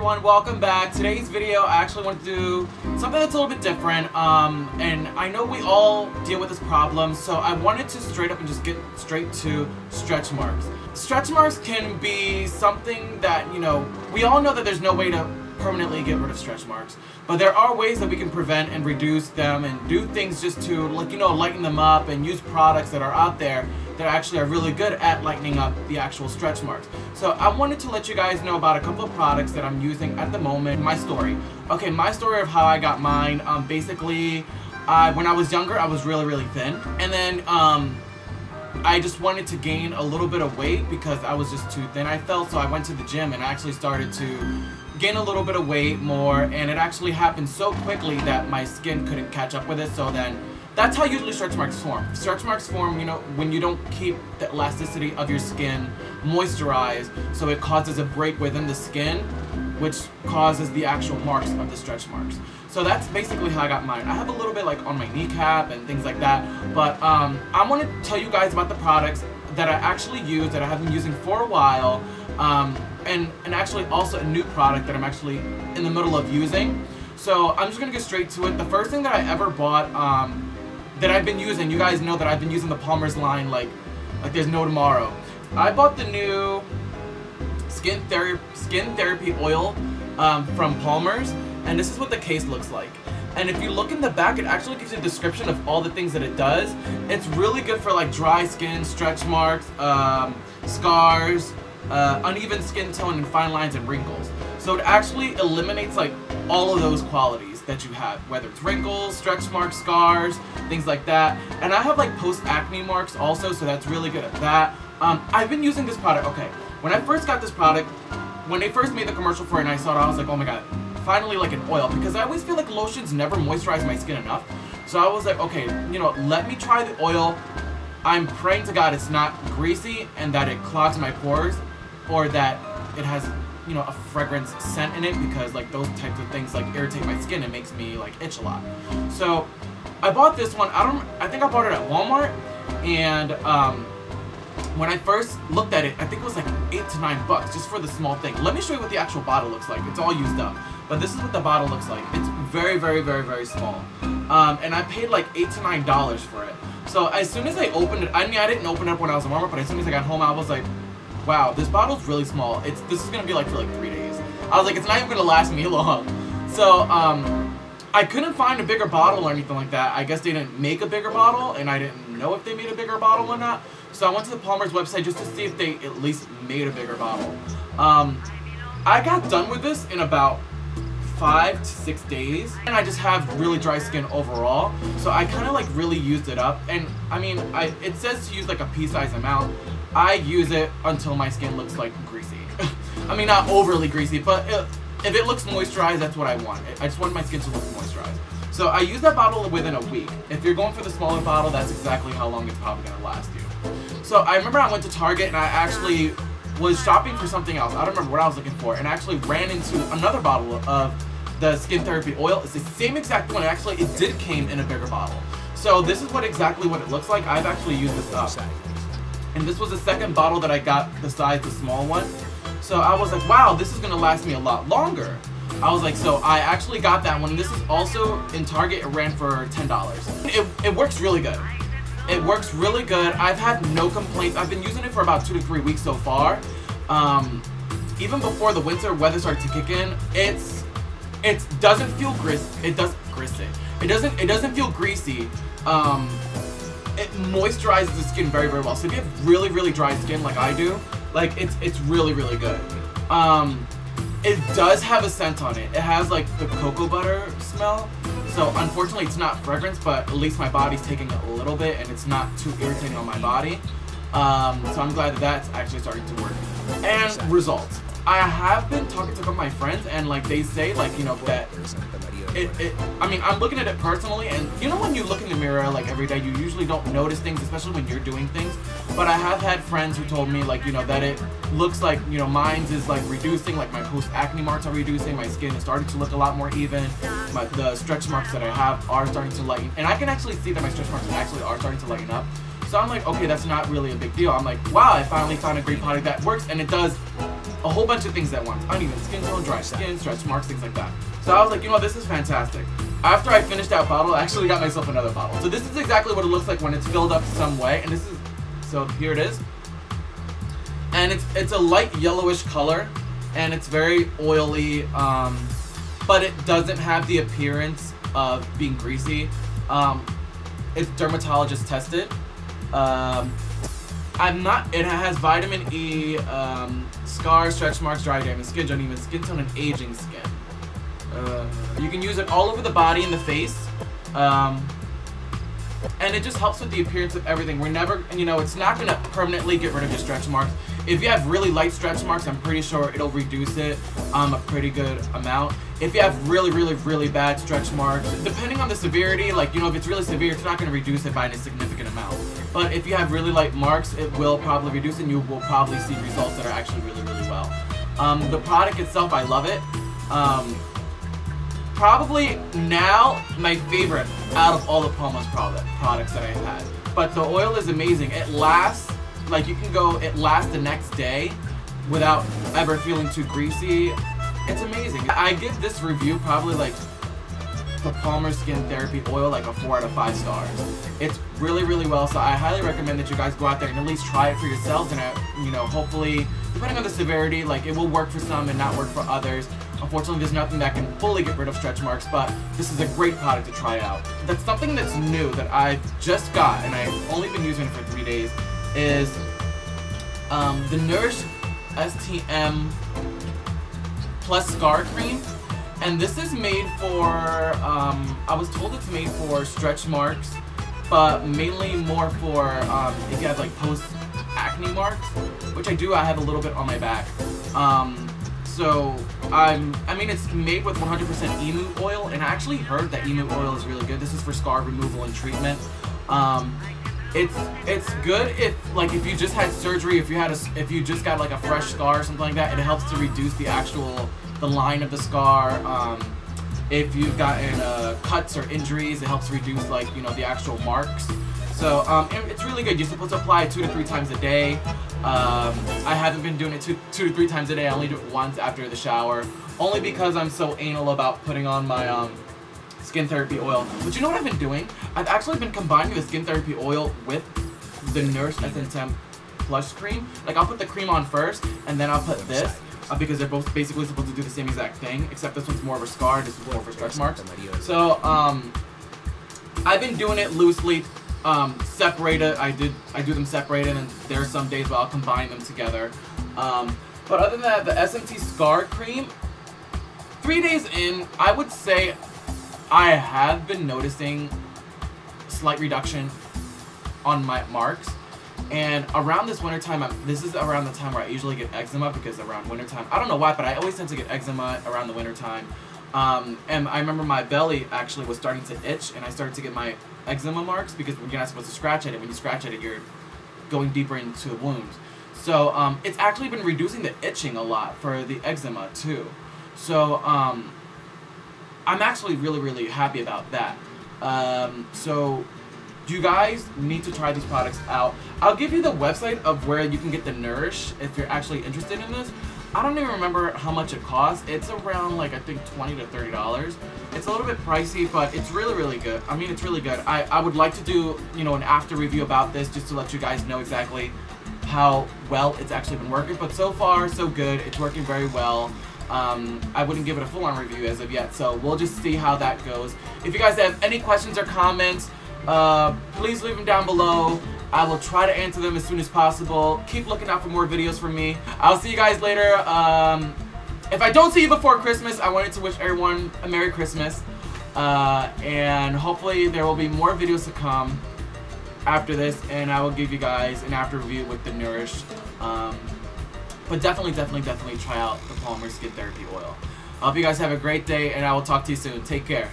everyone, welcome back. Today's video I actually want to do something that's a little bit different, and I know we all deal with this problem, so I wanted to straight up and just get straight to stretch marks. Stretch marks can be something that, you know, we all know that there's no way to permanently get rid of stretch marks, but there are ways that we can prevent and reduce them and do things just to, like, you know, lighten them up and use products that are out there that actually are really good at lightening up the actual stretch marks. So I wanted to let you guys know about a couple of products that I'm using at the moment. My story. Okay, my story of how I got mine. Basically, when I was younger, I was really thin, and then I just wanted to gain a little bit of weight because I was just too thin, I felt. So I went to the gym and I actually started to gain a little bit of weight more, and it actually happened so quickly that my skin couldn't catch up with it. So then that's how usually stretch marks form. Stretch marks form, you know, when you don't keep the elasticity of your skin moisturized, so it causes a break within the skin, which causes the actual marks of the stretch marks. So that's basically how I got mine. I have a little bit like on my kneecap and things like that, but I want to tell you guys about the products that I actually use, that I have been using for a while, and actually also a new product that I'm actually in the middle of using. So I'm just gonna get straight to it. The first thing that I ever bought, that I've been using, you guys know that I've been using the Palmer's line like there's no tomorrow. I bought the new skin therapy oil from Palmer's, and this is what the case looks like. And if you look in the back, it actually gives you a description of all the things that it does. It's really good for like dry skin, stretch marks, scars, uneven skin tone, and fine lines and wrinkles. So it actually eliminates like all of those qualities that you have, whether it's wrinkles, stretch marks, scars, things like that. And I have like post-acne marks also, so that's really good at that. I've been using this product. Okay, when I first got this product, when they first made the commercial for it and I saw it, I was like, oh my god, finally like an oil, because I always feel like lotions never moisturize my skin enough. So I was like, okay, you know, let me try the oil. I'm praying to God it's not greasy and that it clogs my pores, or that it has, you know, a fragrance scent in it, because like those types of things like irritate my skin and makes me like itch a lot. So I bought this one. I think I bought it at Walmart, and when I first looked at it, I think it was like $8 to $9 just for the small thing. Let me show you what the actual bottle looks like. It's all used up, but this is what the bottle looks like. It's very small, and I paid like $8 to $9 for it. So as soon as I opened it, I mean, I didn't open it up when I was in Walmart, but as soon as I got home, I was like, wow, this bottle's really small. This is gonna be like for like 3 days. I was like, it's not even gonna last me long. So I couldn't find a bigger bottle or anything like that. I guess they didn't make a bigger bottle, and I didn't know if they made a bigger bottle or not. So I went to the Palmer's website just to see if they at least made a bigger bottle. I got done with this in about 5 to 6 days, and I just have really dry skin overall, so I kind of like really used it up. And I mean, it says to use like a pea-sized amount. I use it until my skin looks like greasy. I mean, not overly greasy, but if it looks moisturized, that's what I want. I just want my skin to look moisturized. So I use that bottle within a week. If you're going for the smaller bottle, that's exactly how long it's probably gonna last you. So I remember I went to Target and I actually was shopping for something else. I don't remember what I was looking for, and I actually ran into another bottle of the skin therapy oil. It's the same exact one. Actually, it did came in a bigger bottle. So this is exactly what it looks like. I've actually used this up. And this was the second bottle that I got besides the small one. So I was like, wow, this is gonna last me a lot longer. I was like, so I actually got that one. This is also in Target. It ran for $10. It works really good. It works really good. I've had no complaints. I've been using it for about 2 to 3 weeks so far. Even before the winter weather started to kick in, it doesn't feel It doesn't feel greasy. It moisturizes the skin very well. So if you have really dry skin like I do, like it's really good. It does have a scent on it. It has like the cocoa butter smell. So unfortunately it's not fragrance, but at least my body's taking it a little bit and it's not too irritating on my body. So I'm glad that that's actually starting to work. And results. I have been talking to some of my friends, and like they say, like, you know, that I mean, I'm looking at it personally, and you know when you look in the mirror like every day, you usually don't notice things, especially when you're doing things. But I have had friends who told me, like, you know, that it looks like, you know, mine's is like reducing, like my post-acne marks are reducing, my skin is starting to look a lot more even, the stretch marks that I have are starting to lighten, and I can actually see that my stretch marks actually are starting to lighten up. So I'm like, okay, that's not really a big deal. I'm like, wow, I finally found a great product that works, and it does a whole bunch of things at once. Uneven skin tone, dry skin, stretch marks, things like that. So I was like, you know, this is fantastic. After I finished that bottle, I actually got myself another bottle. So this is exactly what it looks like when it's filled up some way. And this is, so here it is. And it's a light yellowish color. And it's very oily, but it doesn't have the appearance of being greasy. It's dermatologist tested. It has vitamin E, scars, stretch marks, dry damaged skin, uneven skin tone, and aging skin. You can use it all over the body and the face. And it just helps with the appearance of everything. We're never, you know, it's not gonna permanently get rid of your stretch marks. If you have really light stretch marks, I'm pretty sure it'll reduce it a pretty good amount. If you have really bad stretch marks, depending on the severity, like, you know, if it's really severe, it's not gonna reduce it by a significant amount. But if you have really light marks, it will probably reduce it, and you will probably see results that are actually really well. The product itself, I love it. Probably now my favorite out of all the Palmer's products that I've had. But the oil is amazing. It lasts, like, you can go, it lasts the next day without ever feeling too greasy. It's amazing. I give this review probably like the Palmer's Skin Therapy Oil like a 4 out of 5 stars. It's really well, so I highly recommend that you guys go out there and at least try it for yourselves, and you know, hopefully, depending on the severity, like, it will work for some and not work for others. Unfortunately, there's nothing that can fully get rid of stretch marks, but this is a great product to try out. That's something that's new that I've just got, and I've only been using it for 3 days, is the Nourish STM Plus Scar Cream. And this is made for, I was told it's made for stretch marks, but mainly more for if you have like post-acne marks, which I do. I have a little bit on my back. So I mean, it's made with 100% emu oil, and I actually heard that emu oil is really good. This is for scar removal and treatment. It's good if you just had surgery, if you just got like a fresh scar or something like that. It helps to reduce the line of the scar. If you've gotten cuts or injuries, it helps reduce, like, you know, the actual marks. So it's really good. You're supposed to apply it 2 to 3 times a day. I haven't been doing it 2 to 3 times a day. I only do it once after the shower, only because I'm so anal about putting on my skin therapy oil. But you know what I've been doing? I've actually been combining the skin therapy oil with the Nourish STM Plus cream. Like, I'll put the cream on first, and then I'll put this. Because they're both basically supposed to do the same exact thing, except this one's more of a scar, this is more for stretch marks. So, I've been doing it loosely, separated. I do them separated, and there are some days where I'll combine them together. But other than that, the SMT Scar Cream, 3 days in, I would say I have been noticing slight reduction on my marks. And around this winter time, this is around the time where I usually get eczema, because around winter time, I don't know why, but I always tend to get eczema around the winter time. And I remember my belly actually was starting to itch, and I started to get my eczema marks, because you're not supposed to scratch at it. When you scratch at it, you're going deeper into the wounds. So it's actually been reducing the itching a lot for the eczema too. So I'm actually really happy about that. So you guys need to try these products out. I'll give you the website of where you can get the Nourish if you're actually interested in this. I don't even remember how much it costs. It's around, like, I think $20 to $30. It's a little bit pricey, but it's really good. I mean, it's really good. I would like to do, you know, an after review about this, just to let you guys know exactly how well it's actually been working. But so far, so good. It's working very well. I wouldn't give it a full-on review as of yet, so we'll just see how that goes. If you guys have any questions or comments, please leave them down below. I will try to answer them as soon as possible. Keep looking out for more videos from me. I'll see you guys later. If I don't see you before Christmas, I wanted to wish everyone a Merry Christmas. And hopefully there will be more videos to come after this, and I will give you guys an after review with the Nourish. But definitely try out the Palmer's Skin Therapy Oil. I hope you guys have a great day, and I will talk to you soon. Take care.